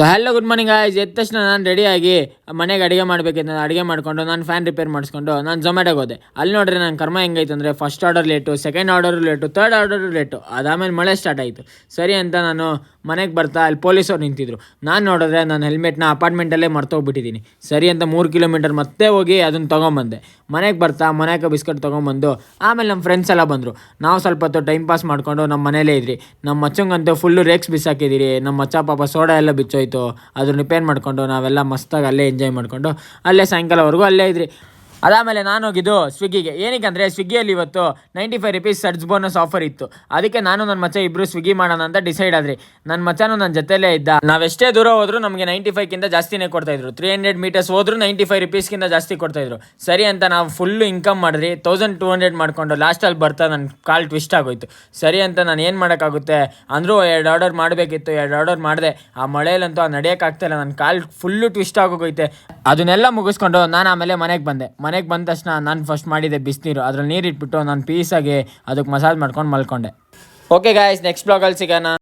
So hello good morning guys. ಎದ್ದ ತಕ್ಷಣ ನಾನು ರೆಡಿಯಾಗಿ ಮನೆಗೆ ಅಡುಗೆ ಮಾಡಬೇಕಿತ್ತು. ಅಡುಗೆ ಮಾಡಿಕೊಂಡು ನಾನು ಫ್ಯಾನ್ ರಿಪೇರ್ ಮಾಡಿಸ್ಕೊಂಡು ನಾನು ಝೊಮ್ಯಾಟೋಗೆ ಹೋದೆ. ಅಲ್ಲಿ ನೋಡ್ರಿ ನನ್ನ ಕರ್ಮ ಹೆಂಗೈತೆ ಅಂದರೆ first order late, second order late, third order late. ಅದಾದಮೇಲೆ ಮಳೆ ಸ್ಟಾರ್ಟ್ ಆಯಿತು. ಸರಿ ಅಂತ ನಾನು ಮನೆಗೆ ಬರ್ತಾ ಅಲ್ಲಿ ಪೊಲೀಸವ್ರು ನಿಂತಿದ್ರು. ನಾನು ನೋಡಿದ್ರೆ ನಾನು ಹೆಲ್ಮೆಟ್ನ ಅಪಾರ್ಟ್ಮೆಂಟಲ್ಲೇ ಮರ್ತೋಗ್ಬಿಟ್ಟಿದ್ದೀನಿ. ಸರಿ ಅಂತ 3 ಕಿಲೋಮೀಟರ್ ಮತ್ತೆ ಹೋಗಿ ಅದನ್ನು ತೊಗೊಂಬಂದೆ. ಮನೆಗೆ ಬರ್ತಾ ಮನೆಗೆ ಬಿಸ್ಕೆಟ್ ತೊಗೊಂಬಂದು ಆಮೇಲೆ ನಮ್ಮ ಫ್ರೆಂಡ್ಸ್ ಎಲ್ಲ ಬಂದರು. ನಾವು ಸ್ವಲ್ಪ ಹೊತ್ತು ಟೈಮ್ ಪಾಸ್ ಮಾಡಿಕೊಂಡು ನಮ್ಮ ಮನೇಲೇ ಇದ್ರಿ. ನಮ್ಮ ಮಚ್ಚಂಗಂತೂ ಫುಲ್ಲು ರೇಕ್ಸ್ ಬಿಸಾಕಿದ್ದೀರಿ. ನಮ್ಮ ಮಚ್ಚ ಪಾಪ ಸೋಡಾ ಎಲ್ಲ ಬಿಚ್ಚೋಯ್ತು. ಅದನ್ನ ರಿಪೇರ್ ಮಾಡಿಕೊಂಡು ನಾವೆಲ್ಲ ಮಸ್ತಾಗಿ ಅಲ್ಲೇ ಎಂಜಾಯ್ ಮಾಡಿಕೊಂಡು ಅಲ್ಲೇ ಸಾಯಂಕಾಲವರೆಗೂ ಅಲ್ಲೇ ಇದ್ರಿ. ಅದಾದಮೇಲೆ ನಾನು ಹೋಗಿದ್ದು ಸ್ವಿಗ್ಗಿಗೆ. ಏನಕ್ಕೆ ಅಂದರೆ ಸ್ವಿಗ್ಗಿಯಲ್ಲಿ ಇವತ್ತು 95 ರುಪೀಸ್ ಸರ್ಜ್ ಬೋನಸ್ ಆಫರ್ ಇತ್ತು. ಅದಕ್ಕೆ ನಾನು ನನ್ನ ಮಚ್ಚ ಇಬ್ಬರು ಸ್ವಿಗ್ಗಿ ಮಾಡೋಣ ಅಂತ ಡಿಸೈಡ್ ಆದ್ರಿ. ನನ್ನ ಮಚ್ಚನೂ ನನ್ನ ಜೊತೆಲೇ ಇದ್ದ. ನಾವೆಷ್ಟೇ ದೂರ ಹೋದರೂ ನಮಗೆ 95ಕ್ಕಿಂತ ಜಾಸ್ತಿನೇ ಕೊಡ್ತಾಯಿದ್ರು. 300 ಮೀಟರ್ಸ್ ಹೋದರೂ 95 ರುಪೀಸ್ಗಿಂತ ಜಾಸ್ತಿ ಕೊಡ್ತಾಯಿದ್ರು. ಸರಿ ಅಂತ ನಾವು ಫುಲ್ಲು ಇನ್ಕಮ್ ಮಾಡಿದ್ರಿ. 1200 ಮಾಡಿಕೊಂಡು ಲಾಸ್ಟಲ್ಲಿ ಬರ್ತಾ ನನ್ನ ಕಾಲ್ ಟ್ವಿಸ್ಟ್ ಆಗೋಯ್ತು. ಸರಿ ಅಂತ ನಾನು ಏನು ಮಾಡೋಕ್ಕಾಗುತ್ತೆ ಅಂದರೂ 2 ಆರ್ಡರ್ ಮಾಡಬೇಕಿತ್ತು. 2 ಆರ್ಡರ್ ಮಾಡಿದೆ. ಆ ಮಳೆಯಲ್ಲಂತೂ ನಡೆಯೋಕ್ಕಾಗ್ತಾಯಿಲ್ಲ. ನನ್ನ ಕಾಲ್ ಫುಲ್ಲು ಟ್ವಿಸ್ಟ್ ಆಗೋಗೈತೆ. ಅದನ್ನೆಲ್ಲ ಮುಗಿಸ್ಕೊಂಡು ನಾನು ಆಮೇಲೆ ಮನೆಗೆ ಬಂದೆ. ಮನೆಗೆ ಬಂದ ತಕ್ಷಣ ನಾನು ಫಸ್ಟ್ ಮಾಡಿದೆ ಬಿಸಿನೀರು. ಅದ್ರಲ್ಲಿ ನೀರು ಇಟ್ಬಿಟ್ಟು ನಾನು ಪೀಸಾಗಿ ಅದಕ್ಕೆ ಮಸಾಜ್ ಮಾಡ್ಕೊಂಡು ಮಲ್ಕೊಂಡೆ. ಓಕೆ ಗಾಯ್ಸ್, ನೆಕ್ಸ್ಟ್ ಬ್ಲಾಗಲ್ಲಿ ಸಿಗೋಣ.